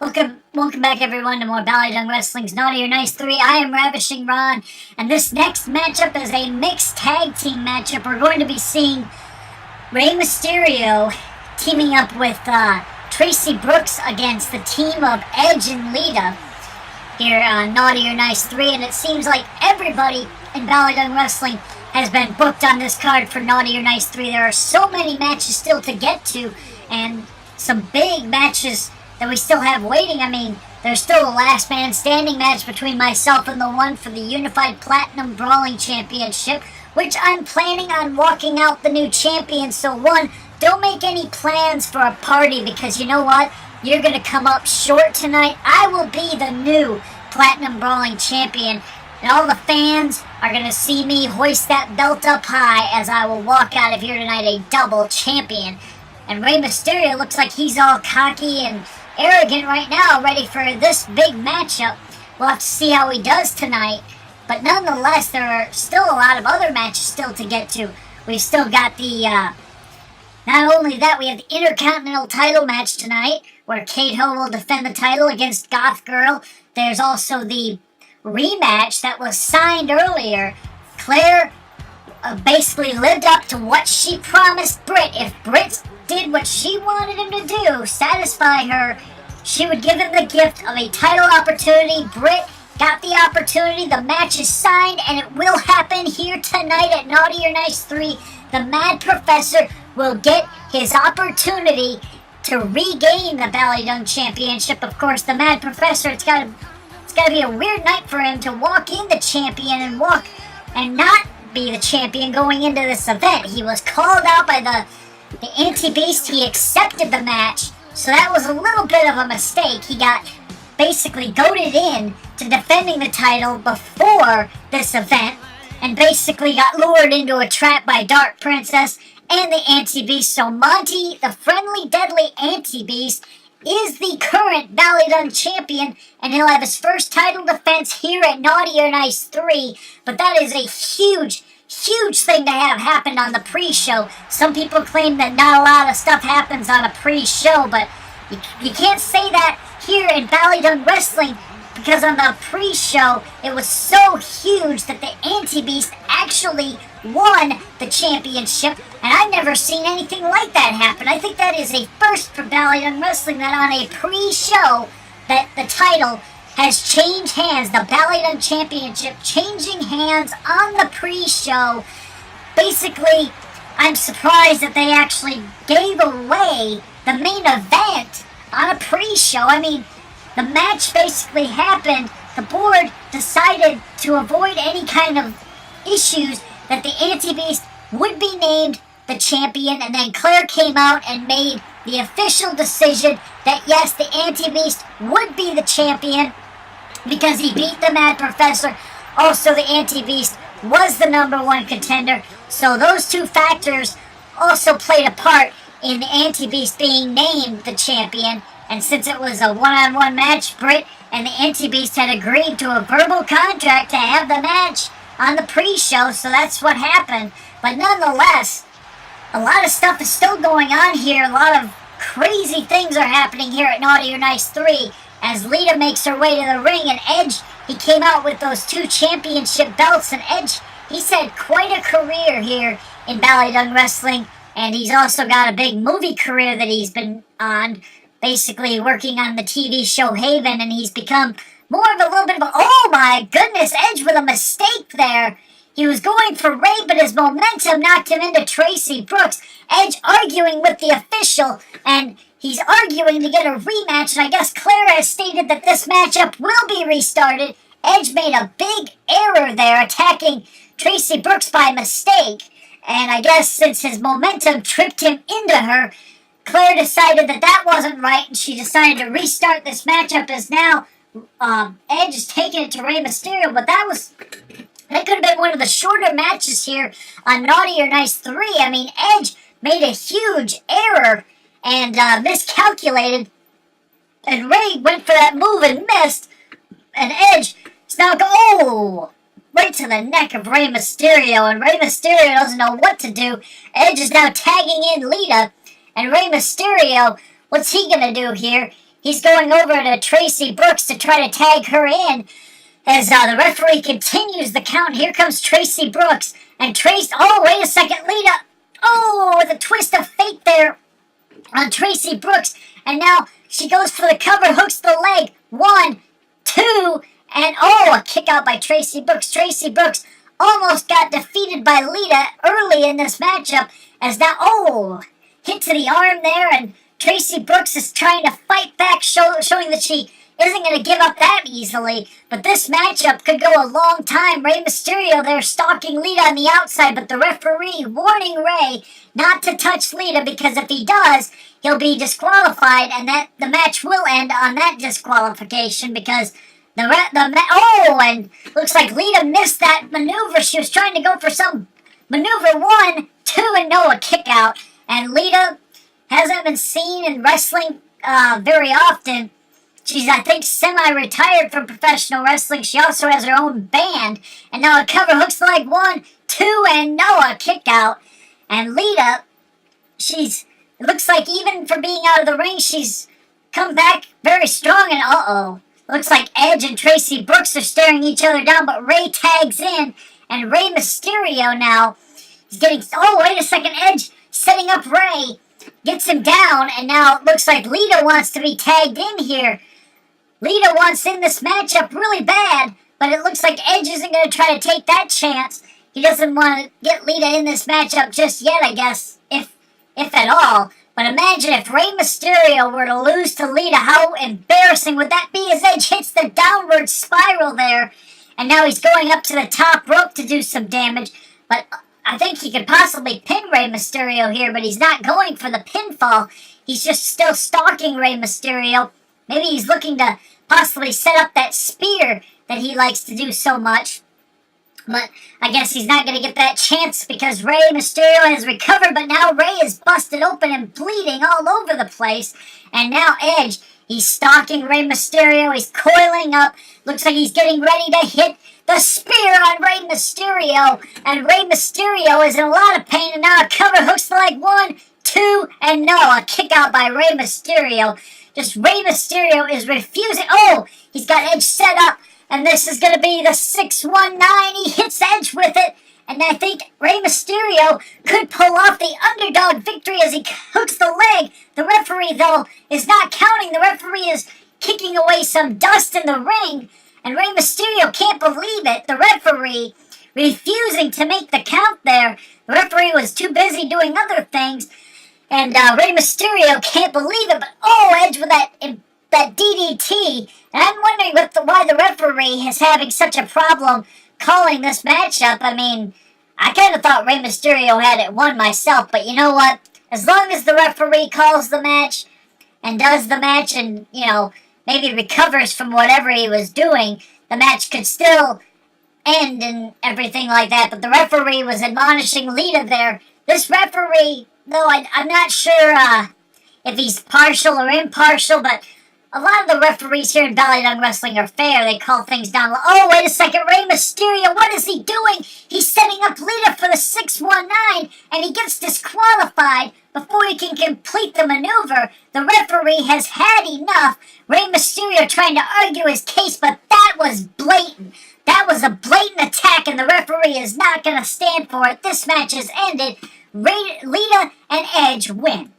Welcome back everyone to more Ballet Dung Wrestling's Naughty or Nice 3. I am Ravishing Ron, and this next matchup is a mixed tag team matchup. We're going to be seeing Rey Mysterio teaming up with Tracy Brooks against the team of Edge and Lita here on Naughty or Nice 3, and it seems like everybody in Ballet Dung Wrestling has been booked on this card for Naughty or Nice 3. There are so many matches still to get to, and some big matches that we still have waiting. I mean, there's still a last man standing match between myself and the one for the Unified Platinum Brawling Championship, which I'm planning on walking out the new champion. So one, don't make any plans for a party, because you know what? You're going to come up short tonight. I will be the new Platinum Brawling Champion, and all the fans are going to see me hoist that belt up high as I will walk out of here tonight a double champion. And Rey Mysterio looks like he's all cocky and arrogant right now, ready for this big matchup. We'll have to see how he does tonight. But nonetheless, there are still a lot of other matches still to get to. We've still got the, not only that, we have the Intercontinental title match tonight, where Kate Ho will defend the title against Goth Girl. There's also the rematch that was signed earlier. Claire basically lived up to what she promised Britt. If Britt did what she wanted him to do, satisfy her, she would give him the gift of a title opportunity. Britt got the opportunity. The match is signed, and it will happen here tonight at Naughty or Nice 3. The Mad Professor will get his opportunity to regain the Ballet Dung Championship. Of course, the Mad Professor, it's got to be a weird night for him to walk in the champion and not be the champion going into this event. He was called out by the Anti-Beast. He accepted the match, so that was a little bit of a mistake. He got basically goaded in to defending the title before this event, and basically got lured into a trap by Dark Princess and the Anti-Beast. So Monty, the friendly, deadly Anti-Beast, is the current Ballet Dung champion, and he'll have his first title defense here at Naughty or Nice 3. But that is a huge thing to have happened on the pre-show. Some people claim that not a lot of stuff happens on a pre-show, but you can't say that here in Ballet Dung Wrestling, because on the pre-show, it was so huge that the Anti-Beast actually won the championship, and I've never seen anything like that happen. I think that is a first for Ballet Dung Wrestling, that on a pre-show that the title has changed hands. The Ballet Dung Championship changing hands on the pre-show. Basically, I'm surprised that they actually gave away the main event on a pre-show. I mean, the match basically happened. The board decided to avoid any kind of issues that the Anti-Beast would be named the champion, and then Claire came out and made the official decision that yes, the Anti-Beast would be the champion because he beat the Mad Professor. Also, the Anti-Beast was the #1 contender, so those two factors also played a part in the Anti-Beast being named the champion. And since it was a one-on-one match, Britt and the Anti-Beast had agreed to a verbal contract to have the match on the pre-show, so that's what happened. But nonetheless, a lot of stuff is still going on here. A lot of crazy things are happening here at Naughty or Nice 3 as Lita makes her way to the ring, and Edge, he came out with those 2 championship belts, and Edge, he's had quite a career here in Ballet Dung Wrestling, and he's also got a big movie career that he's been on, basically working on the TV show Haven, and he's become more of a little bit of a, oh my goodness, Edge with a mistake there. He was going for Rey, but his momentum knocked him into Tracy Brooks. Edge arguing with the official, and he's arguing to get a rematch, and I guess Claire has stated that this matchup will be restarted. Edge made a big error there, attacking Tracy Brooks by mistake, and I guess since his momentum tripped him into her, Claire decided that that wasn't right, and she decided to restart this matchup as now Edge is taking it to Rey Mysterio, but that could have been one of the shorter matches here on Naughty or Nice 3. I mean, Edge made a huge error and miscalculated, and Rey went for that move and missed, and Edge is now right to the neck of Rey Mysterio, and Rey Mysterio doesn't know what to do. Edge is now tagging in Lita, and Rey Mysterio, what's he gonna do here? he's going over to Tracy Brooks to try to tag her in as the referee continues the count. Here comes Tracy Brooks. And Tracy, oh, wait a second, Lita. Oh, the twist of fate there on Tracy Brooks. And now she goes for the cover, hooks the leg. 1, 2, and oh, a kick out by Tracy Brooks. Tracy Brooks almost got defeated by Lita early in this matchup as now, oh, hit to the arm there, and Tracy Brooks is trying to fight back, showing that she isn't going to give up that easily. But this matchup could go a long time. Rey Mysterio there stalking Lita on the outside, but the referee warning Rey not to touch Lita because if he does, he'll be disqualified, and that the match will end on that disqualification because and looks like Lita missed that maneuver. She was trying to go for some maneuver 1, 2, and no, a kick out. And Lita hasn't been seen in wrestling very often. She's, I think, semi-retired from professional wrestling. She also has her own band. And now a cover hooks the leg 1, 2, and no, a kick out. And Lita, it looks like even for being out of the ring, she's come back very strong. And uh-oh. Looks like Edge and Tracy Brooks are staring each other down, but Rey tags in. And Rey Mysterio now is getting... Oh, wait a second. Edge setting up Rey. Gets him down, and now it looks like Lita wants to be tagged in here. Lita wants in this matchup really bad, but it looks like Edge isn't going to try to take that chance. He doesn't want to get Lita in this matchup just yet, I guess, if at all. But imagine if Rey Mysterio were to lose to Lita, how embarrassing would that be as Edge hits the downward spiral there. And now he's going up to the top rope to do some damage. But I think he could possibly pin Rey Mysterio here, but he's not going for the pinfall. He's just still stalking Rey Mysterio. Maybe he's looking to possibly set up that spear that he likes to do so much. But I guess he's not going to get that chance because Rey Mysterio has recovered, but now Rey is busted open and bleeding all over the place. And now Edge, he's stalking Rey Mysterio, he's coiling up, looks like he's getting ready to hit the spear on Rey Mysterio. And Rey Mysterio is in a lot of pain, and now a cover hooks the leg 1, 2, and no, a kick out by Rey Mysterio. Just Rey Mysterio is refusing. Oh, he's got Edge set up. And this is going to be the 619. He hits Edge with it. And I think Rey Mysterio could pull off the underdog victory as he hooks the leg. The referee, though, is not counting. The referee is kicking away some dust in the ring. And Rey Mysterio can't believe it. The referee refusing to make the count there. The referee was too busy doing other things. And Rey Mysterio can't believe it. But, oh, Edge with that DDT. And I'm wondering why the referee is having such a problem calling this matchup. I mean, I kind of thought Rey Mysterio had it won myself, but you know what? As long as the referee calls the match and does the match and, maybe recovers from whatever he was doing, the match could still end and everything like that. But the referee was admonishing Lita there. This referee, though, I'm not sure if he's partial or impartial, but a lot of the referees here in Valley Dog Wrestling are fair. They call things down. Oh, wait a second. Rey Mysterio, what is he doing? He's setting up Lita for the 619, and he gets disqualified before he can complete the maneuver. The referee has had enough. Rey Mysterio trying to argue his case, but that was blatant. That was a blatant attack, and the referee is not going to stand for it. This match has ended. Lita and Edge win.